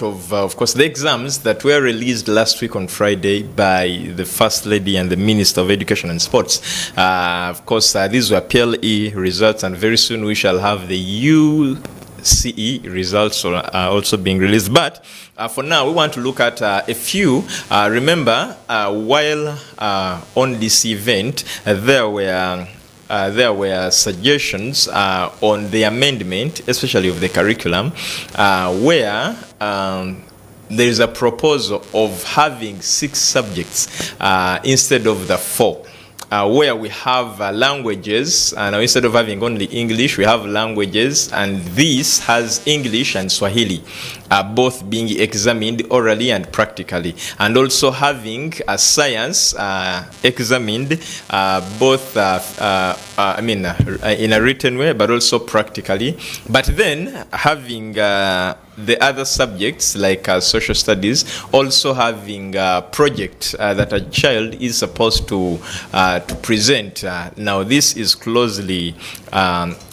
out of course, the exams that were released last week on Friday by the First Lady and the Minister of Education and Sports. Of course, these were PLE results, and very soon we shall have the UCE results also being released. But for now, we want to look at a few. Remember, while on this event, there were suggestions on the amendment, especially of the curriculum, where there is a proposal of having 6 subjects instead of the 4. Where we have languages, and instead of having only English, we have languages, and this has English and Swahili, both being examined orally and practically, and also having science examined both, in a written way, but also practically. But then having the other subjects like social studies also having a project that a child is supposed to present. Now this is closely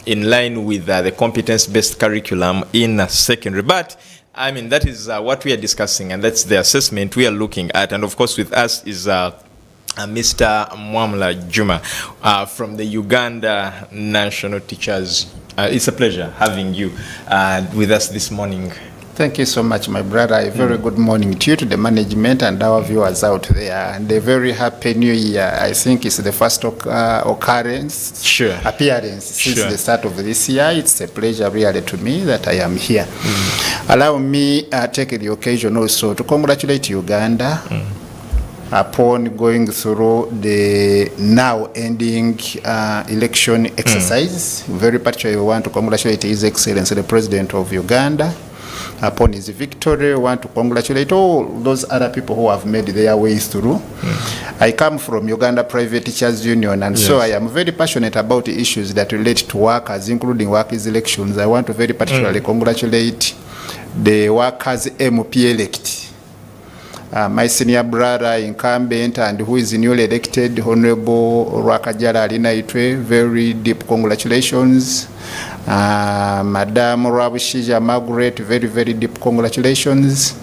in line with the competence-based curriculum in secondary. But I mean, that is what we are discussing, and that's the assessment we are looking at. And of course with us is Mr. Mwamla Juma from the Uganda National Teachers. It's a pleasure having you with us this morning. Thank you so much, my brother. A very good morning to you, to the management and our viewers out there. And a very happy new year. I think it's the first appearance since the start of this year. It's a pleasure really to me that I am here. Allow me take the occasion also to congratulate Uganda upon going through the now ending election exercise. Very particularly want to congratulate His Excellency the President of Uganda upon his victory. Want to congratulate all those other people who have made their ways through. I come from Uganda Private Teachers Union, and so I am very passionate about the issues that relate to workers, including workers' elections. I want to very particularly congratulate the workers MP elect. My senior brother incumbent and who is newly elected, Honorable Rwakajala Alina Itwe, very deep congratulations. Madam Rabushija Margaret, very, very deep congratulations.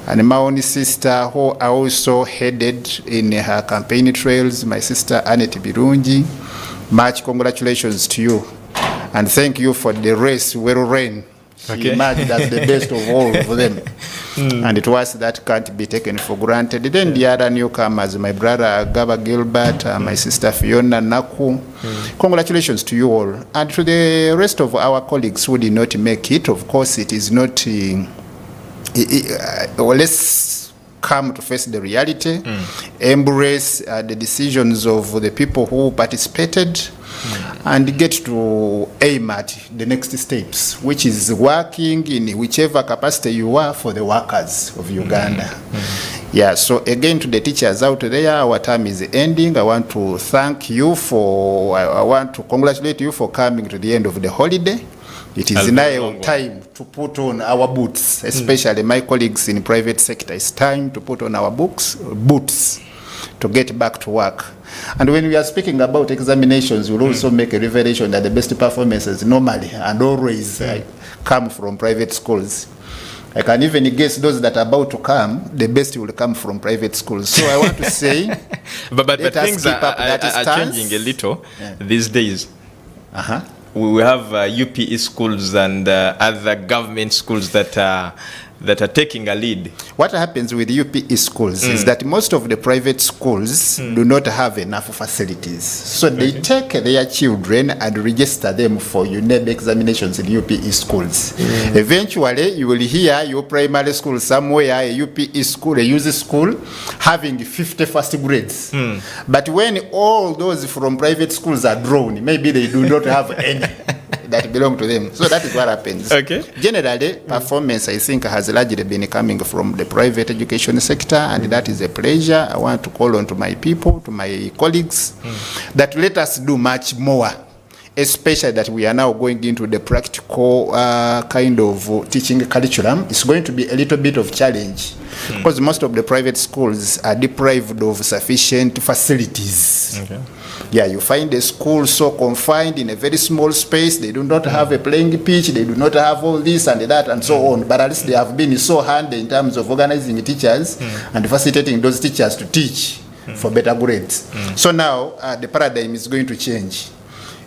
And my own sister, who I also headed in her campaign trails, my sister Annette Birungi, much congratulations to you. And thank you for the race well ran. She emerged as the best of all of them. And it was that can't be taken for granted. Then the other newcomers, my brother Gaba Gilbert, my sister Fiona Naku. Congratulations to you all. And to the rest of our colleagues who did not make it, of course, it is not... let's come to face the reality, embrace the decisions of the people who participated, and get to aim at the next steps, which is working in whichever capacity you are for the workers of Uganda. Yeah, so again to the teachers out there, our time is ending. I want to thank you I want to congratulate you for coming to the end of the holiday. It is now time to put on our boots, especially my colleagues in private sector. It's time to put on our boots to get back to work. And when we are speaking about examinations, we'll also make a revelation that the best performances normally and always come from private schools. I can even guess those that are about to come, the best will come from private schools. So I want to say, but things are changing a little these days. We have UPE schools and other government schools that are taking a lead. What happens with UPE schools is that most of the private schools do not have enough facilities. So they take their children and register them for UNEB examinations in UPE schools. Eventually, you will hear your primary school somewhere, a UPE school, a UZ school, having 50 first grades. But when all those from private schools are drawn, maybe they do not have any that belong to them. So that is what happens. Generally, performance, I think, has largely been coming from the private education sector, and that is a pleasure. I want to call on to my people, to my colleagues, that let us do much more, especially that we are now going into the practical kind of teaching curriculum. It's going to be a little bit of challenge because most of the private schools are deprived of sufficient facilities. Yeah, you find a school so confined in a very small space. They do not have a playing pitch. They do not have all this and that and so on. But at least they have been so handy in terms of organizing teachers and facilitating those teachers to teach for better grades. So now the paradigm is going to change.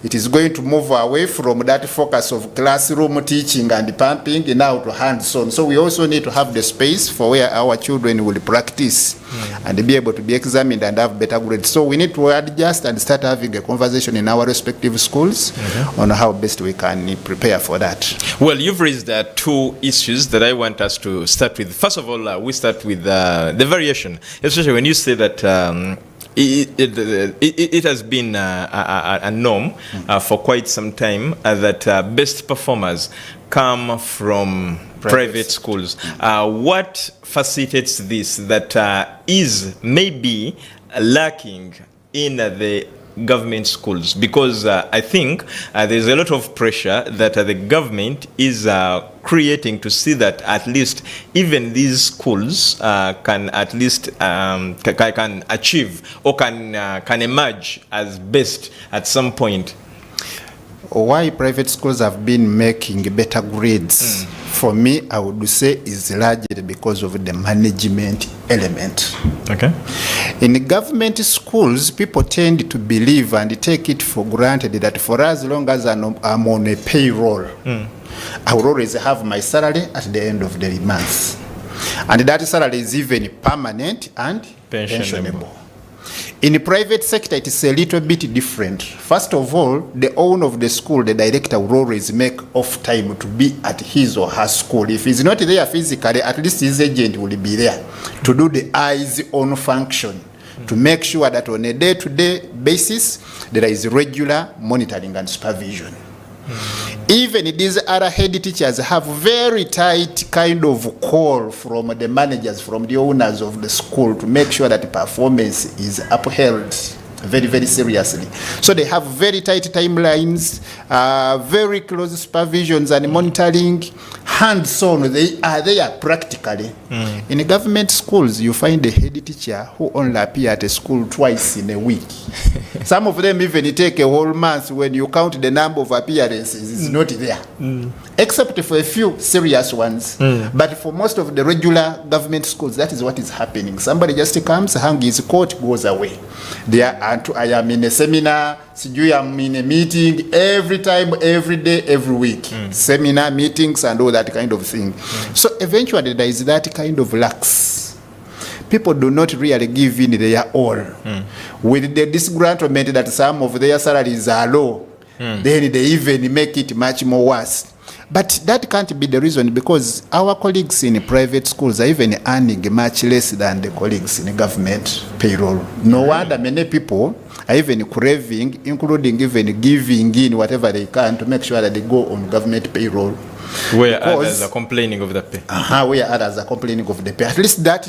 It is going to move away from that focus of classroom teaching and pumping now to hands-on. So we also need to have the space for where our children will practice and be able to be examined and have better grades. So we need to adjust and start having a conversation in our respective schools on how best we can prepare for that. Well, you've raised two issues that I want us to start with. First of all, we start with the variation, especially when you say that it has been a norm for quite some time that best performers come from private schools. What facilitates this that is maybe lacking in the government schools? Because I think there's a lot of pressure that the government is creating to see that at least even these schools can at least can achieve or can emerge as best at some point. Why private schools have been making better grades, for me, I would say is largely because of the management element. Okay. In government schools, people tend to believe and take it for granted that for as long as I'm on a payroll, I will always have my salary at the end of the month. And that salary is even permanent and pensionable. In the private sector, it is a little bit different. First of all, the owner of the school, the director, will always make off time to be at his or her school. If he's not there physically, at least his agent will be there to do the eyes-on function, to make sure that on a day-to-day basis, there is regular monitoring and supervision. Even these other head teachers have very tight kind of call from the managers, from the owners of the school to make sure that performance is upheld very, very seriously. So they have very tight timelines, very close supervisions and monitoring, hands-on. They are there practically. In government schools, you find a head teacher who only appear at a school twice in a week. Some of them even take a whole month. When you count the number of appearances, it's not there. Except for a few serious ones. But for most of the regular government schools, that is what is happening. Somebody just comes, hangs his coat, goes away. I am in a seminar, I am in a meeting every time, every day, every week. Seminar, meetings, and all that kind of thing. So eventually there is that kind of lax. People do not really give in their all. With the disgruntlement that some of their salaries are low, then they even make it much more worse. But that can't be the reason, because our colleagues in private schools are even earning much less than the colleagues in government payroll. No wonder many people are even craving, including even giving in whatever they can to make sure that they go on government payroll. Where others are complaining of the pay. Where others are complaining of the pay. At least that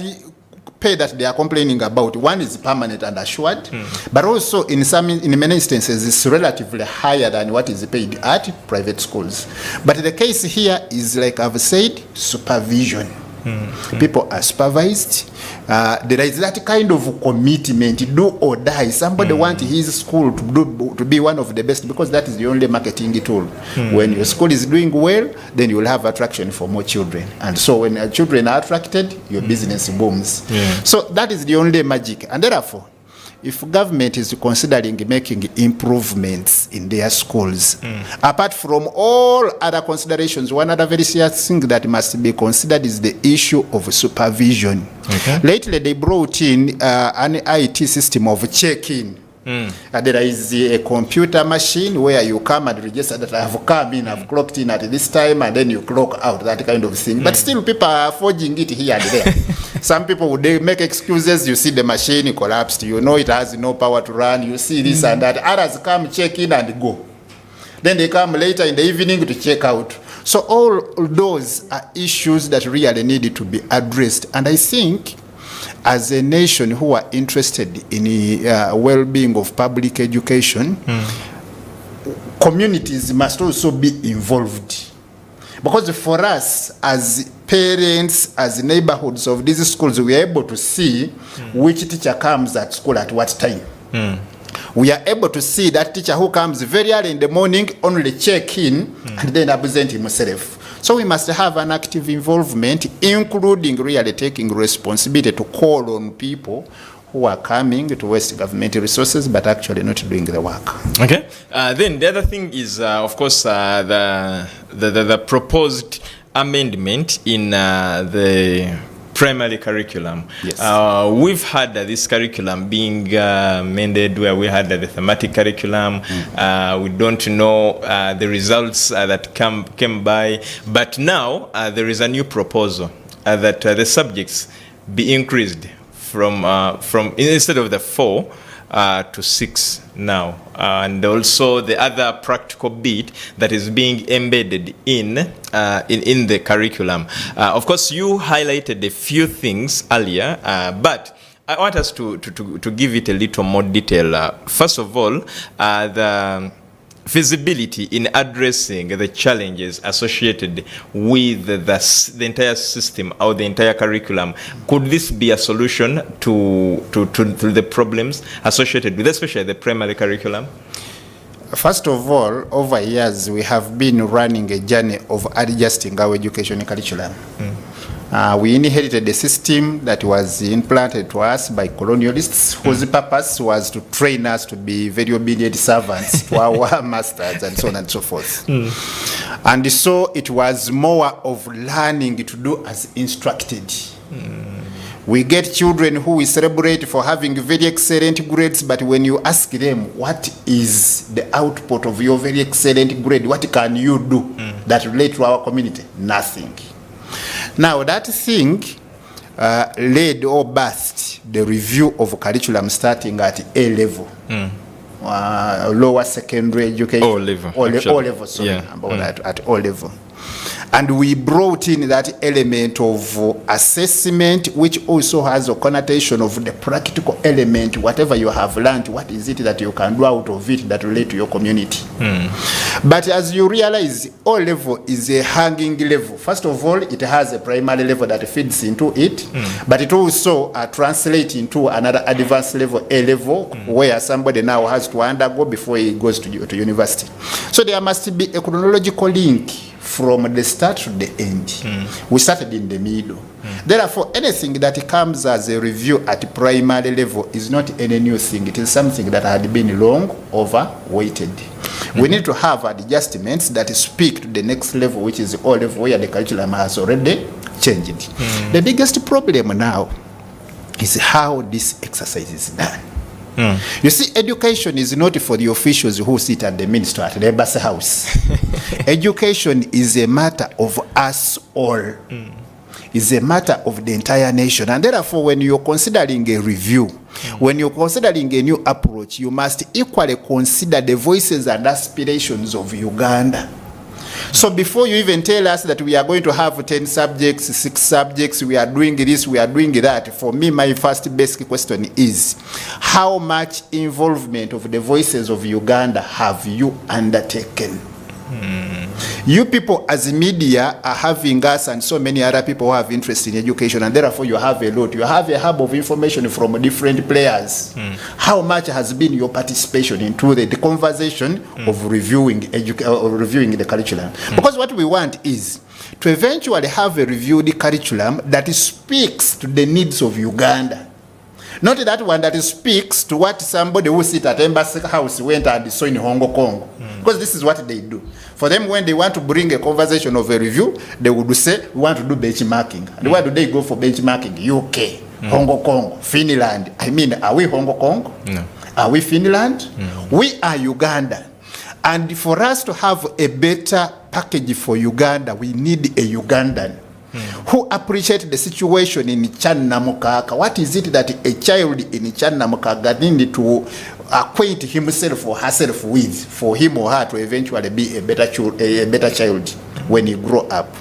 pay that they are complaining about, one is permanent and assured, but also in many instances it's relatively higher than what is paid at private schools. But the case here is, like I've said, supervision. People are supervised. There is that kind of commitment, do or die. Somebody wants his school to be one of the best, because that is the only marketing tool. When your school is doing well, then you will have attraction for more children. And so when children are attracted, your business booms. So that is the only magic. And therefore, if government is considering making improvements in their schools, apart from all other considerations, one other very serious thing that must be considered is the issue of supervision. Lately, they brought in an IT system of check-in. There is a computer machine where you come and register that I have come in, I've clocked in at this time, and then you clock out, that kind of thing. But still, people are forging it here and there. Some people would make excuses. You see the machine collapsed, you know it has no power to run, you see this and that. Others come, check in and go. Then they come later in the evening to check out. So all those are issues that really need to be addressed. And I think as a nation who are interested in the well-being of public education, communities must also be involved. Because for us, as parents, as neighborhoods of these schools, we are able to see which teacher comes at school at what time. we are able to see that teacher who comes very early in the morning, only check in and then absent himself. So we must have an active involvement, including really taking responsibility to call on people who are coming to waste government resources but actually not doing the work. Okay. Then the other thing is, of course, the proposed amendment in the primary curriculum. Yes. We've had this curriculum being amended where we had the thematic curriculum. We don't know the results that came by, but now there is a new proposal that the subjects be increased from instead of the 4 to 6 now, and also the other practical bit that is being embedded in the curriculum. Of course, you highlighted a few things earlier, but I want us to give it a little more detail. First of all, the feasibility in addressing the challenges associated with the entire system or the entire curriculum. Could this be a solution to the problems associated with especially the primary curriculum? First of all, over years we have been running a journey of adjusting our education curriculum. We inherited a system that was implanted to us by colonialists whose purpose was to train us to be very obedient servants to our masters and so on and so forth. And so it was more of learning to do as instructed. We get children who we celebrate for having very excellent grades, but when you ask them what is the output of your very excellent grade, what can you do that relate to our community? Nothing. Now that thing led or birthed the review of curriculum starting at A level, lower secondary education, O level, sorry, at O level. And we brought in that element of assessment, which also has a connotation of the practical element. Whatever you have learned, what is it that you can do out of it that relate to your community? But as you realize, O level is a hanging level. First of all, it has a primary level that feeds into it, but it also translates into another advanced level, A level, where somebody now has to undergo before he goes to university. So there must be a chronological link from the start to the end. We started in the middle. Therefore, anything that comes as a review at primary level is not any new thing. It is something that had been long overweighted. We need to have adjustments that speak to the next level, which is O level, where the curriculum has already changed. The biggest problem now is how this exercise is done. You see, education is not for the officials who sit at the minister at the embassy house. Education is a matter of us all. It's a matter of the entire nation. And therefore, when you're considering a review, when you're considering a new approach, you must equally consider the voices and aspirations of Uganda. So before you even tell us that we are going to have 10 subjects, 6 subjects, we are doing this, we are doing that, for me, my first basic question is, how much involvement of the voices of Uganda have you undertaken? You people as media are having us and so many other people who have interest in education, and therefore you have a lot. You have a hub of information from different players. How much has been your participation into the conversation of reviewing the curriculum? Because what we want is to eventually have a reviewed curriculum that speaks to the needs of Uganda. Not that one that speaks to what somebody who sit at embassy house went and saw in Hong Kong. Because this is what they do. For them, when they want to bring a conversation of a review, they would say, we want to do benchmarking. And where do they go for benchmarking? UK, Hong Kong, Finland. I mean, are we Hong Kong? No. Are we Finland? We are Uganda. And for us to have a better package for Uganda, we need a Ugandan who appreciate the situation in Channamukaga. What is it that a child in Channamukaga needs to acquaint himself or herself with for him or her to eventually be a better child when he grow up?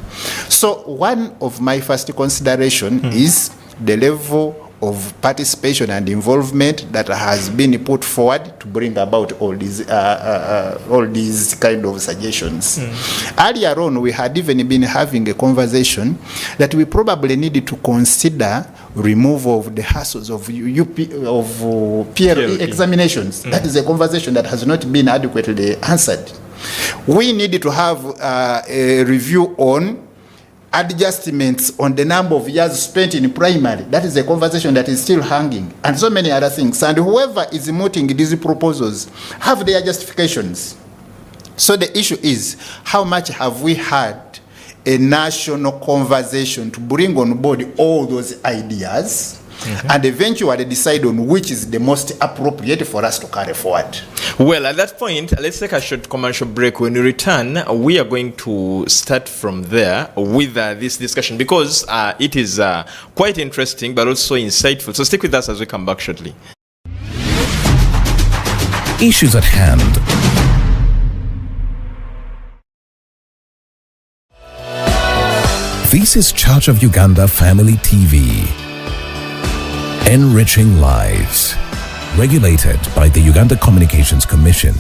So one of my first consideration is the level of participation and involvement that has been put forward to bring about all these kind of suggestions. Earlier on, we had even been having a conversation that we probably needed to consider removal of the hassles of PLE examinations. That is a conversation that has not been adequately answered. We needed to have a review on adjustments on the number of years spent in primary. That is a conversation that is still hanging, and so many other things. And whoever is mooting these proposals have their justifications. So the issue is, how much have we had a national conversation to bring on board all those ideas and eventually decide on which is the most appropriate for us to carry forward? Well, at that point, let's take a short commercial break. When we return, we are going to start from there with this discussion, because it is quite interesting but also insightful. So stick with us as we come back shortly. Issues at hand. This is Church of Uganda Family TV. Enriching lives. Regulated by the Uganda Communications Commission.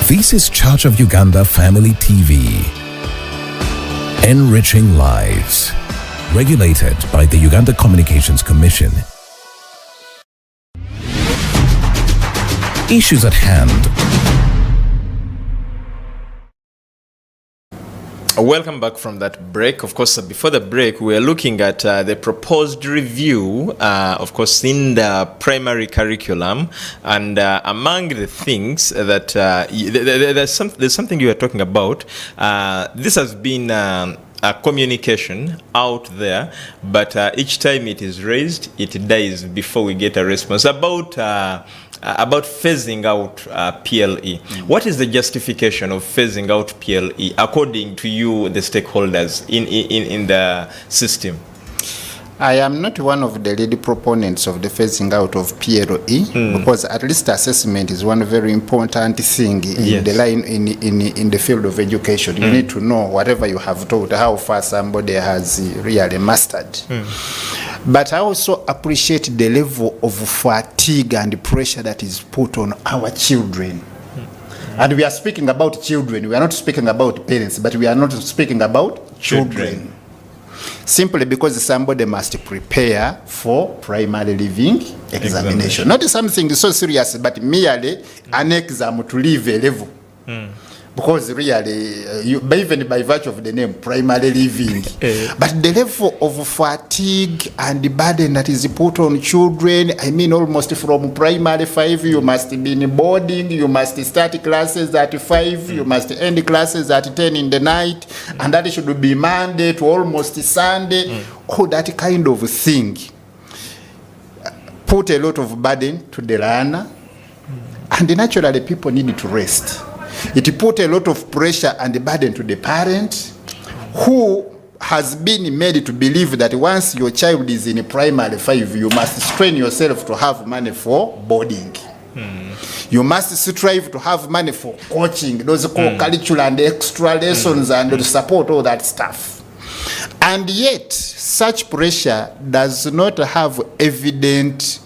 This is Church of Uganda Family TV. Enriching lives. Regulated by the Uganda Communications Commission. Issues at hand. Welcome back from that break. Of course, before the break, we are looking at the proposed review, of course, in the primary curriculum. And among the things that there's something you are talking about. This has been a communication out there, but each time it is raised, it dies before we get a response about about phasing out PLE. What is the justification of phasing out PLE according to you, the stakeholders in the system? I am not one of the lead proponents of the phasing out of PLE because at least assessment is one very important thing in the line in the field of education. You need to know whatever you have taught, how far somebody has really mastered. But I also appreciate the level of fatigue and pressure that is put on our children. And we are speaking about children. We are not speaking about parents, but we are not speaking about children. Simply because somebody must prepare for primary living examination. Not something so serious, but merely an exam to leave a level. Because really, even by virtue of the name, primary living. But the level of fatigue and the burden that is put on children, I mean almost from primary 5, you must be in boarding, you must start classes at 5, you must end classes at 10 in the night, and that should be Monday to almost Sunday. Oh, that kind of thing put a lot of burden to the learner, and naturally people need to rest. It put a lot of pressure and burden to the parent who has been made to believe that once your child is in primary 5, you must strain yourself to have money for boarding. You must strive to have money for coaching, those co-curricular and extra lessons and to support all that stuff. And yet, such pressure does not have evident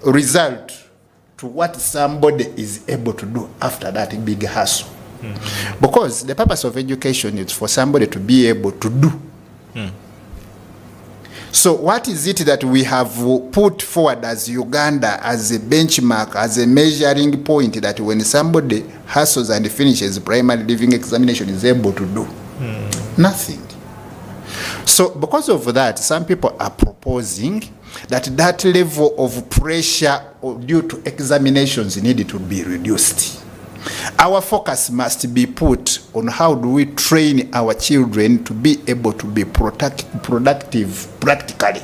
result to what somebody is able to do after that big hustle. Because the purpose of education is for somebody to be able to do. So what is it that we have put forward as Uganda as a benchmark, as a measuring point that when somebody hustles and finishes primary living examination is able to do? Nothing. So because of that, some people are proposing that level of pressure due to examinations needed to be reduced. Our focus must be put on how do we train our children to be able to be productive practically.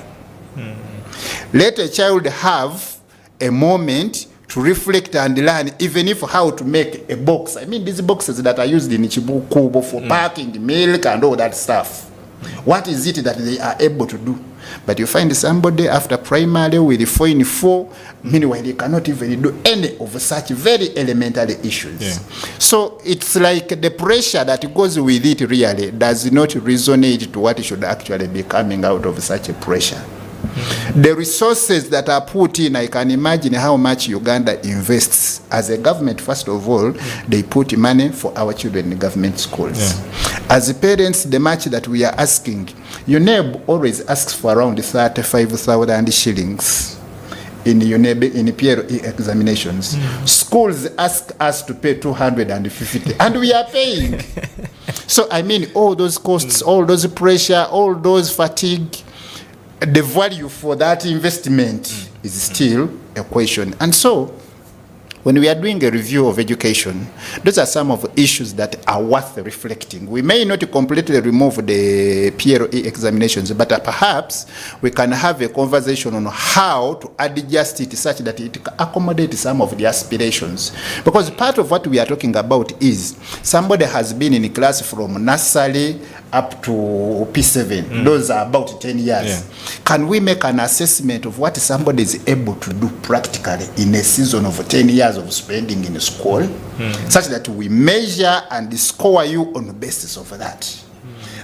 Let a child have a moment to reflect and learn, even if how to make a box. I mean these boxes that are used in Chibukubo for packing milk and all that stuff. What is it that they are able to do? But you find somebody after primary with 4 in 4, meanwhile they cannot even do any of such very elementary issues. So it's like the pressure that goes with it really does not resonate to what should actually be coming out of such a pressure. The resources that are put in, I can imagine how much Uganda invests as a government. First of all, they put money for our children in government schools. As parents, the much that we are asking, UNEB always asks for around 35,000 shillings in UNEB in PLE examinations. Schools ask us to pay 250, and we are paying. So I mean, all those costs, all those pressure, all those fatigue, the value for that investment is still a question. And so, when we are doing a review of education, those are some of the issues that are worth reflecting. We may not completely remove the PLE examinations, but perhaps we can have a conversation on how to adjust it such that it accommodates some of the aspirations. Because part of what we are talking about is somebody has been in class from nursery up to P7. Those are about 10 years. Can we make an assessment of what somebody is able to do practically in a season of 10 years of spending in school, such that we measure and score you on the basis of that?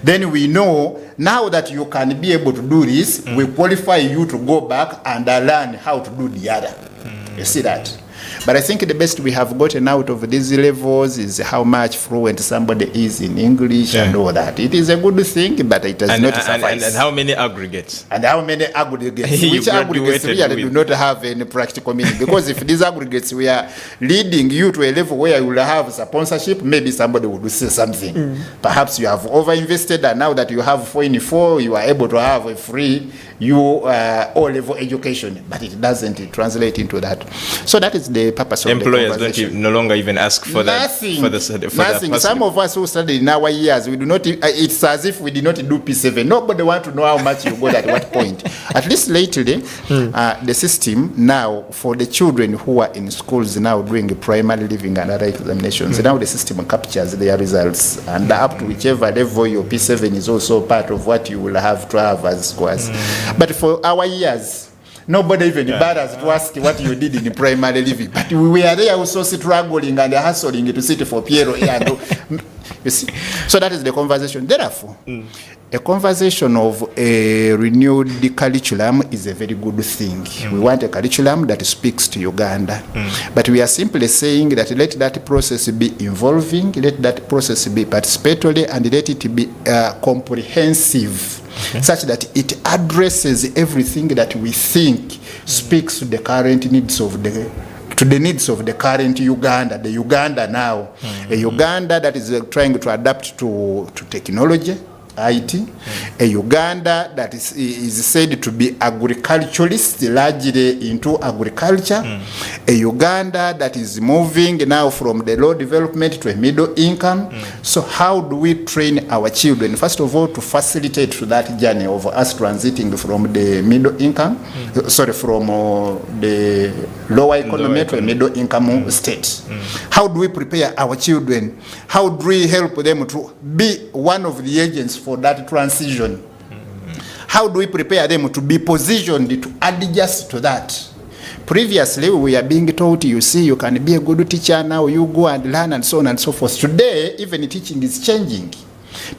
Then we know, now that you can be able to do this, we qualify you to go back and learn how to do the other. You see that? But I think the best we have gotten out of these levels is how much fluent somebody is in English and all that. It is a good thing, but it does not suffice. And how many aggregates? And how many aggregates? Which aggregates really do not have any practical meaning? Because if these aggregates were leading you to a level where you will have sponsorship, maybe somebody would say something. Perhaps you have overinvested, and now that you have 4 in 4, you are able to have a free O-level education, but it doesn't translate into that. So that is the purpose of employers the conversation? no longer even ask for Nothing. that for Nothing. that Some of us who studied in our years, we do not. It's as if we did not do P7. Nobody want to know how much you got at what point. At least lately, the system now for the children who are in schools now doing primary living and other examinations, now the system captures their results, and up to whichever level your P7 is also part of what you will have to have as scores. But for our years, nobody even bothers to ask what you did in primary living. But we were there also struggling and hustling to sit for Piero. You see? So that is the conversation. Therefore, a conversation of a renewed curriculum is a very good thing. We want a curriculum that speaks to Uganda. But we are simply saying that let that process be involving, let that process be participatory, and let it be comprehensive. Such that it addresses everything that we think speaks to the current needs of the needs of the current Uganda, the Uganda now, a Uganda that is trying to adapt to technology, IT, a Uganda that is said to be agriculturalist, largely into agriculture, a Uganda that is moving now from the low development to a middle income. So how do we train our children, first of all, to facilitate that journey of us transiting from the middle income, from the lower economy to a middle income state? How do we prepare our children? How do we help them to be one of the agents for that transition? How do we prepare them to be positioned to adjust to that? Previously, we are being taught, you see, you can be a good teacher, now you go and learn and so on and so forth. Today, even teaching is changing.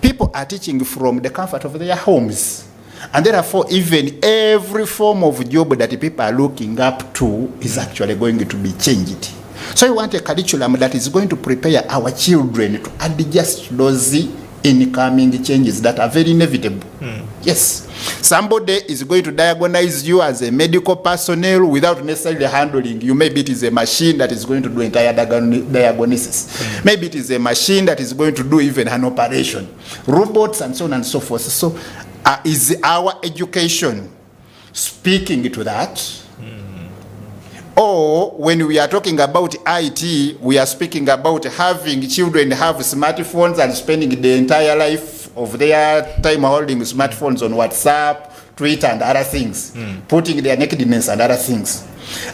People are teaching from the comfort of their homes. And therefore, even every form of job that people are looking up to is actually going to be changed. So we want a curriculum that is going to prepare our children to adjust to those incoming changes that are very inevitable. Yes. Somebody is going to diagnose you as a medical personnel without necessarily handling you. Maybe it is a machine that is going to do entire diagnosis. Maybe it is a machine that is going to do even an operation. Robots and so on and so forth. So is our education speaking to that? Or when we are talking about IT, we are speaking about having children have smartphones and spending the entire life of their time holding smartphones on WhatsApp, Twitter, and other things, putting their nakedness and other things.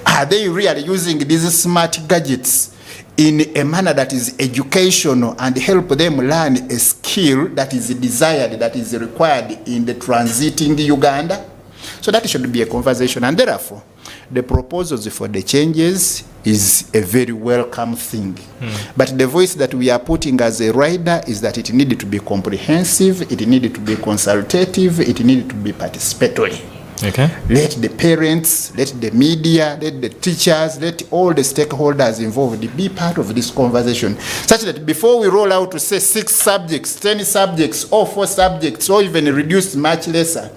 Are they really using these smart gadgets in a manner that is educational and help them learn a skill that is desired, that is required in the transiting Uganda? So that should be a conversation, and therefore, the proposals for the changes is a very welcome thing. But the voice that we are putting as a rider is that it needed to be comprehensive, it needed to be consultative, it needed to be participatory. Okay. Let the parents, let the media, let the teachers, let all the stakeholders involved be part of this conversation, such that before we roll out to say 6 subjects, 10 subjects, or 4 subjects, or even reduce much lesser,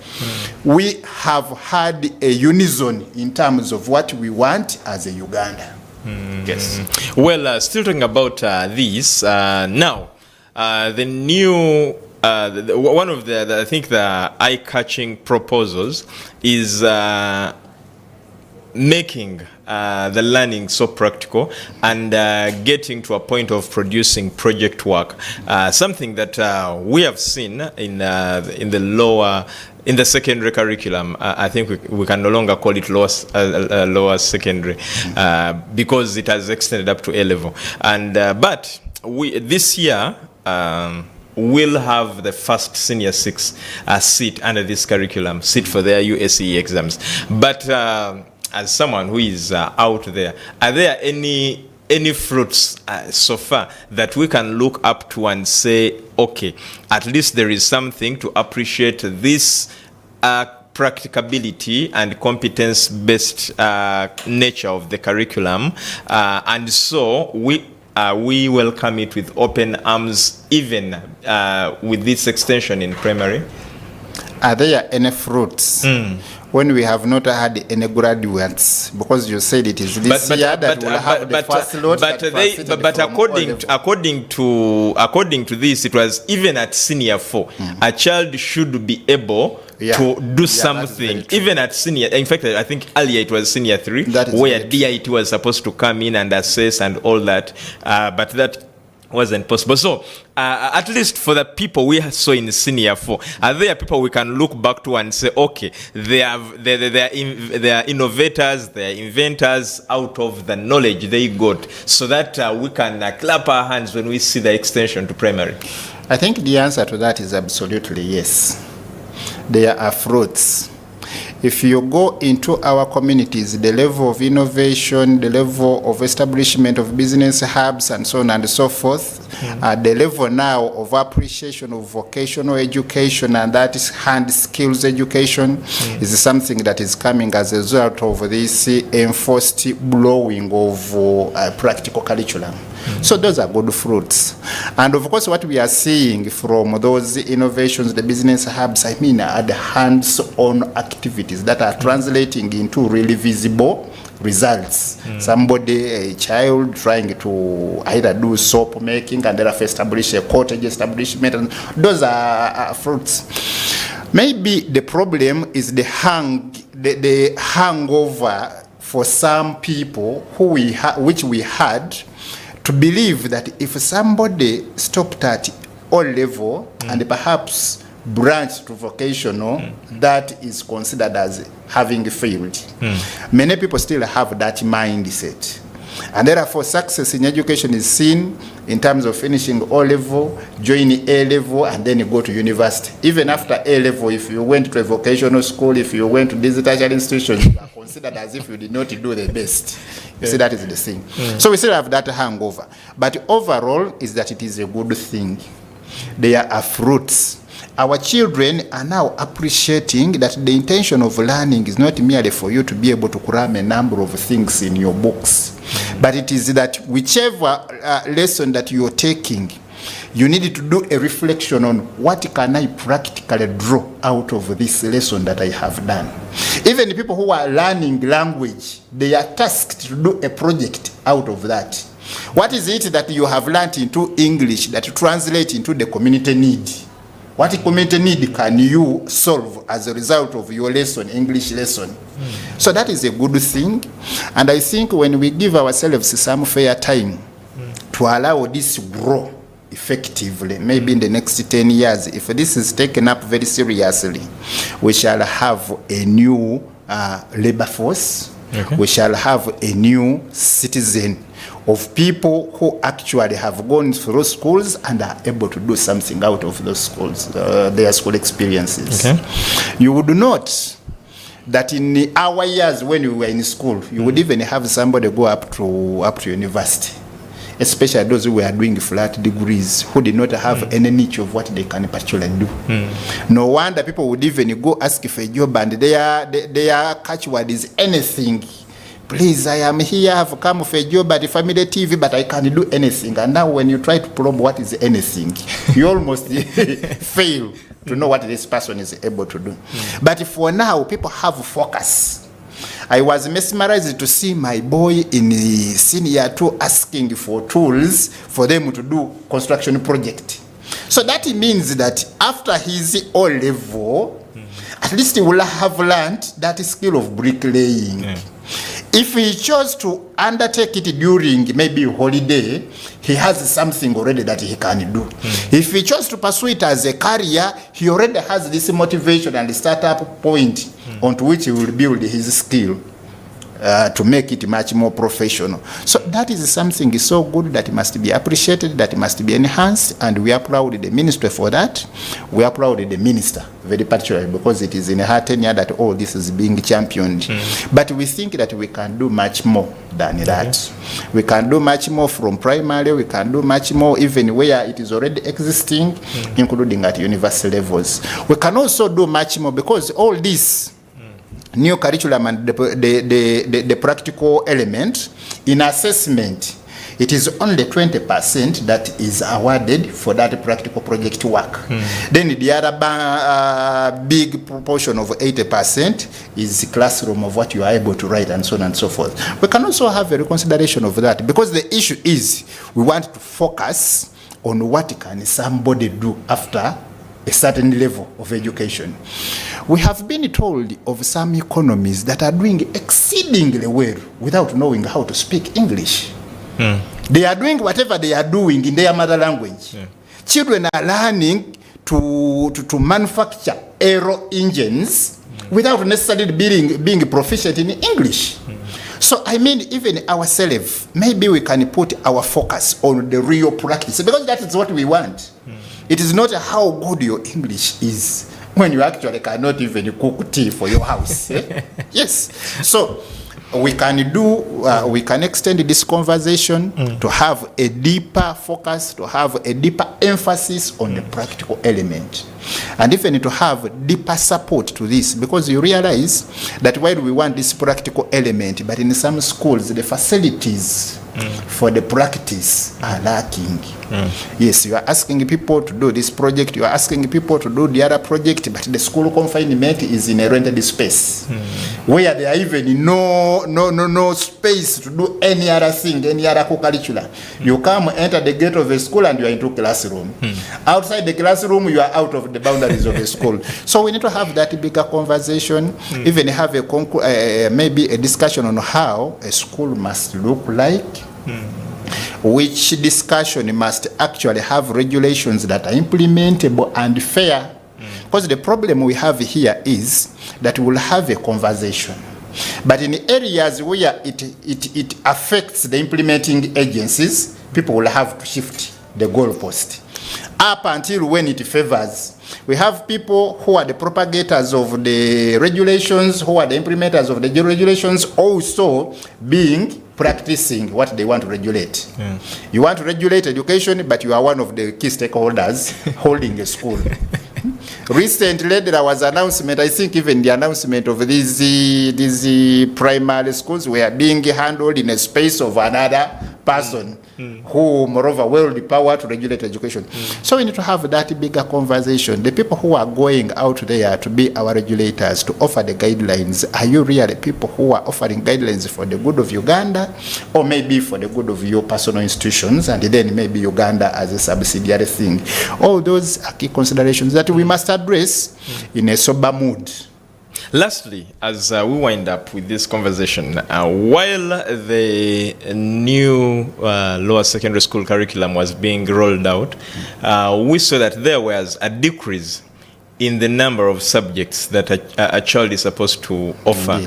we have had a unison in terms of what we want as a Uganda. Yes. Well, still talking about this now, the new. One of the I think the eye-catching proposals is making the learning so practical and getting to a point of producing project work, something that we have seen in the secondary curriculum. I think we can no longer call it lower secondary because it has extended up to A level. And but this year. Will have the first senior 6 sit under this curriculum, sit for their USE exams. But as someone who is out there, are there any fruits so far that we can look up to and say, okay, at least there is something to appreciate this practicability and competence-based nature of the curriculum, and so we welcome it with open arms, even with this extension in primary? Are there any fruits? when we have not had any graduates, because you said it is this year that we'll have the first lot. But according to this, it was even at senior 4, a child should be able to do something, even at senior. In fact, I think earlier it was senior 3, where DIT was supposed to come in and assess and all that, but that wasn't possible. So at least for the people we saw in senior 4, are there people we can look back to and say, okay, they are innovators, they are inventors out of the knowledge they got, so that we can clap our hands when we see the extension to primary? I think the answer to that is absolutely yes. There are fruits. If you go into our communities, the level of innovation, the level of establishment of business hubs and so on and so forth, the level now of appreciation of vocational education, and that is hand skills education, is something that is coming as a result of this enforced blowing of practical curriculum. So those are good fruits. And of course, what we are seeing from those innovations, the business hubs, are the hands-on activities that are translating into really visible results. Somebody, a child, trying to either do soap making and therefore establish a cottage establishment, and those are fruits. Maybe the problem is the hangover for some people which we had, to believe that if somebody stopped at O level and perhaps branched to vocational, that is considered as having failed. Many people still have that mindset. And therefore, success in education is seen in terms of finishing O level, joining A level, and then you go to university. Even after A level, if you went to a vocational school, if you went to this tertiary institution, you are considered as if you did not do the best. You see, that is the thing. So we still have that hangover. But overall, is that it is a good thing. There are fruits. Our children are now appreciating that the intention of learning is not merely for you to be able to cram a number of things in your books, but it is that whichever lesson that you're taking, you need to do a reflection on what can I practically draw out of this lesson that I have done. Even people who are learning language, they are tasked to do a project out of that. What is it that you have learned into English that translates into the community need? What community need can you solve as a result of your lesson, English lesson? So that is a good thing. And I think when we give ourselves some fair time to allow this to grow effectively, maybe in the next 10 years, if this is taken up very seriously, we shall have a new labor force. We shall have a new citizen of people who actually have gone through schools and are able to do something out of those schools, their school experiences. You would note that in our years when we were in school, you would even have somebody go up to university, especially those who were doing flat degrees, who did not have any niche of what they can actually do. No wonder people would even go ask for a job, and their catchword is anything. Please, I am here, I have come for a job at Family TV, but I can't do anything. And now when you try to probe what is anything, you almost fail to know what this person is able to do. But for now, people have focus. I was mesmerized to see my boy in senior 2 asking for tools for them to do construction project. So that means that after his O level, at least he will have learned that skill of bricklaying. If he chose to undertake it during maybe holiday, he has something already that he can do. If he chose to pursue it as a career, he already has this motivation and startup point onto which he will build his skill to make it much more professional. So that is something so good that must be appreciated, that must be enhanced, and we applaud the ministry for that. We applaud the minister very particularly because it is in her tenure that all this is being championed. But we think that we can do much more than that. We can do much more from primary, we can do much more even where it is already existing, including at university levels. We can also do much more because all this new curriculum and the practical element in assessment it is only 20% that is awarded for that practical project work. Then the other big proportion of 80% is the classroom of what you are able to write and so on and so forth. We can also have a reconsideration of that, because the issue is we want to focus on what can somebody do after a certain level of education. We have been told of some economies that are doing exceedingly well without knowing how to speak English. They are doing whatever they are doing in their mother language. Children are learning to manufacture aero engines without necessarily being proficient in English. So I mean, even ourselves, maybe we can put our focus on the real practice, because that is what we want. It is not how good your English is when you actually cannot even cook tea for your house. Yes. So we can we can extend this conversation to have a deeper focus, to have a deeper emphasis on the practical element, and even to have deeper support to this, because you realize that while we want this practical element, but in some schools the facilities for the practice are lacking. Yes, you are asking people to do this project, you are asking people to do the other project, but the school confinement is in a rented space where there are even no space to do any other thing, any other co-curricular. You come, enter the gate of a school, and you are into classroom. Outside the classroom, you are out of the boundaries of the school. So we need to have that bigger conversation, even have a maybe a discussion on how a school must look like. Which discussion must actually have regulations that are implementable and fair. Because the problem we have here is that we will have a conversation, but in areas where it affects the implementing agencies, people will have to shift the goalpost up until when it favors. We have people who are the propagators of the regulations, who are the implementers of the regulations, also practicing what they want to regulate. You want to regulate education, but you are one of the key stakeholders holding a school. Recently, there was an announcement, I think even the announcement of these primary schools were being handled in a space of another person who, moreover, wield the power to regulate education. So we need to have that bigger conversation. The people who are going out there to be our regulators, to offer the guidelines, are you really people who are offering guidelines for the good of Uganda, or maybe for the good of your personal institutions, and then maybe Uganda as a subsidiary thing? All those are key considerations that we must address in a sober mood. Lastly, as we wind up with this conversation, while the new lower secondary school curriculum was being rolled out, we saw that there was a decrease in the number of subjects that a child is supposed to offer.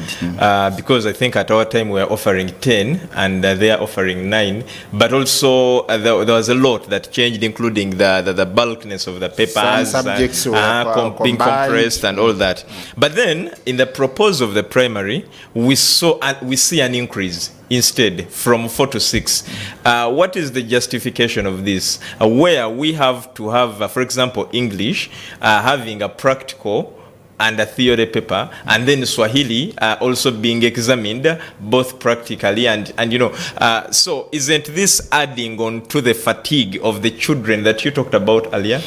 Because I think at our time we were offering 10 and they are offering 9, but also there was a lot that changed, including the bulkiness of the papers, some subjects being compressed and all that. But then in the proposal of the primary, we see an increase instead from 4 to 6. What is the justification of this? Where we have to have, for example, English having a practical and a theory paper, and then Swahili also being examined both practically and so isn't this adding on to the fatigue of the children that you talked about earlier?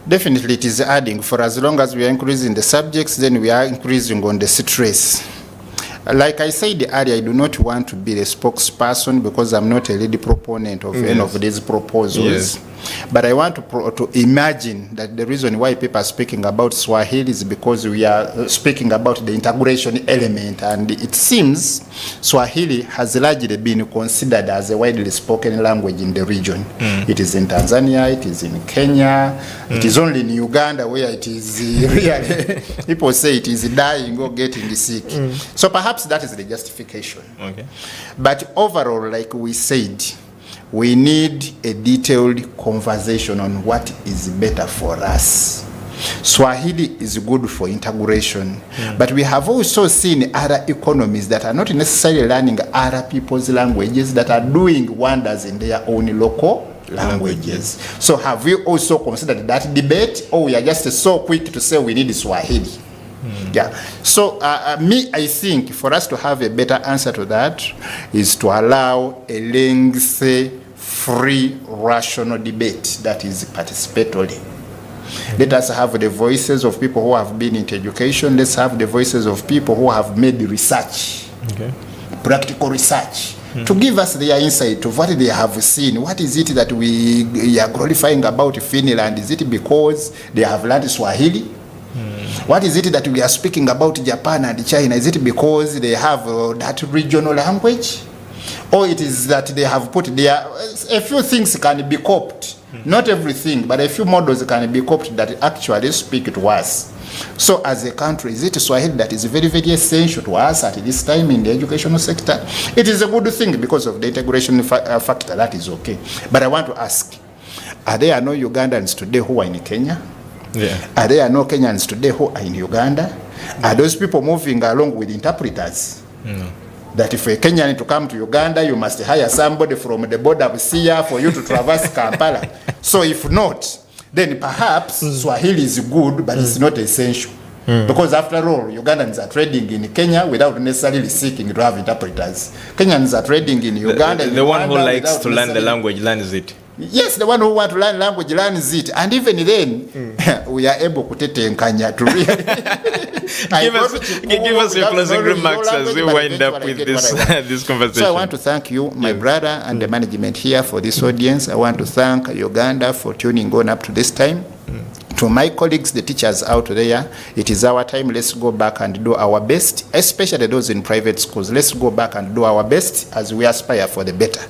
Definitely it is adding. For as long as we are increasing the subjects, then we are increasing on the stress. Like I said earlier, I do not want to be the spokesperson because I'm not a lead proponent of any of these proposals. But I want to imagine that the reason why people are speaking about Swahili is because we are speaking about the integration element, and it seems Swahili has largely been considered as a widely spoken language in the region. It is in Tanzania, it is in Kenya, it is only in Uganda where it is really, people say it is dying or getting sick. So perhaps that is the justification. But overall, like we said, we need a detailed conversation on what is better for us. Swahili is good for integration, but we have also seen other economies that are not necessarily learning other people's languages that are doing wonders in their own local languages. So have we also considered that debate, or we are just so quick to say we need Swahili? So I think for us to have a better answer to that is to allow a lengthy free, rational debate that is participatory. Let us have the voices of people who have been into education. Let's have the voices of people who have made research, practical research, to give us their insight of what they have seen. What is it that we are glorifying about Finland? Is it because they have learned Swahili? What is it that we are speaking about Japan and China? Is it because they have that regional language? Or it is that they have put there, a few things can be copied. Not everything, but a few models can be copied that actually speak to us. So as a country, is it Swahili that is very, very essential to us at this time in the educational sector? It is a good thing because of the integration factor, that is okay. But I want to ask, are there no Ugandans today who are in Kenya? Yeah. Are there no Kenyans today who are in Uganda? Are those people moving along with interpreters? No. That if a Kenyan to come to Uganda, you must hire somebody from the border of Sia for you to traverse Kampala. So if not, then perhaps Swahili is good, but it's not essential. Because after all, Ugandans are trading in Kenya without necessarily seeking to have interpreters. Kenyans are trading in Uganda. The one who likes to learn the language learns it. Yes, the one who wants to learn language learns it. And even then, we are able to tetenkanya to really... give us your closing remarks as we wind up with this conversation. So I want to thank you, my brother, and the management here for this audience. I want to thank Uganda for tuning on up to this time. To my colleagues, the teachers out there, it is our time. Let's go back and do our best, especially those in private schools. Let's go back and do our best as we aspire for the better.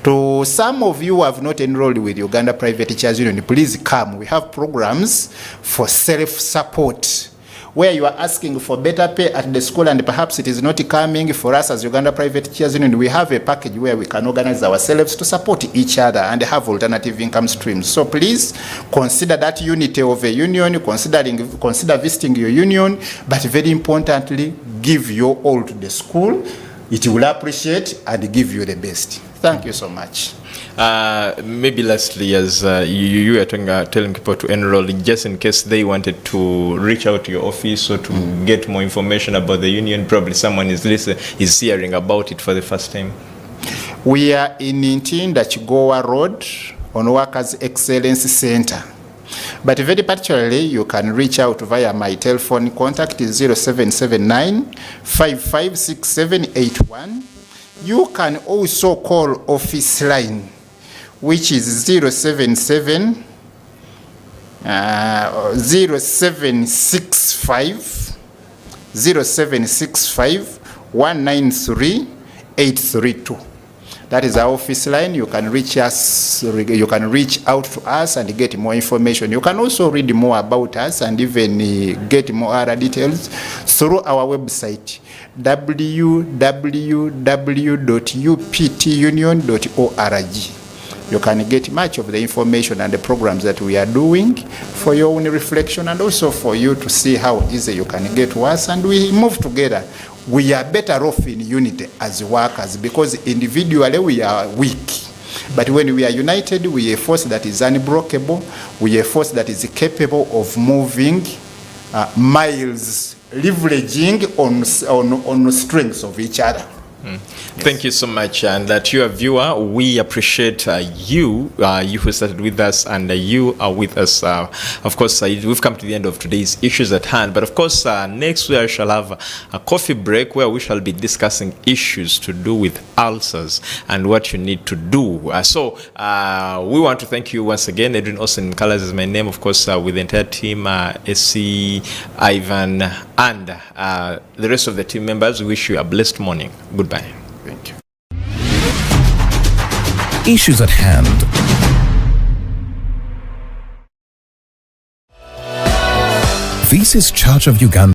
To some of you who have not enrolled with Uganda Private Teachers Union, please come. We have programs for self-support, where you are asking for better pay at the school and perhaps it is not coming. For us as Uganda Private Teachers Union, we have a package where we can organize ourselves to support each other and have alternative income streams. So please consider that unity of a union, consider visiting your union, but very importantly, give your all to the school. It will appreciate and give you the best. Thank you so much. Maybe lastly, as you are telling people to enroll, just in case they wanted to reach out to your office or to get more information about the union, probably someone is hearing about it for the first time. We are in Ntinda Chigowa Road on Workers Excellence Center. But very particularly, you can reach out via my telephone contact is 0779 556781. You can also call office line, which is 077 0765 193 832. That is our office line. You can reach us. You can reach out to us and get more information. You can also read more about us and even get more other details through our website www.uptunion.org. You can get much of the information and the programs that we are doing for your own reflection and also for you to see how easy you can get to us and we move together. We are better off in unity as workers because individually we are weak. But when we are united, we are a force that is unbreakable. We are a force that is capable of moving miles, leveraging on strengths of each other. Yes. Thank you so much, and to your viewer, we appreciate you who started with us, and you are with us. Of course, we've come to the end of today's issues at hand, but of course, next we shall have a coffee break where we shall be discussing issues to do with ulcers and what you need to do. So we want to thank you once again. Edwin Austin Colors is my name, of course, with the entire team, SC, Ivan, and the rest of the team members. We wish you a blessed morning. Goodbye. Thank you. Issues at hand. This is Church of Uganda.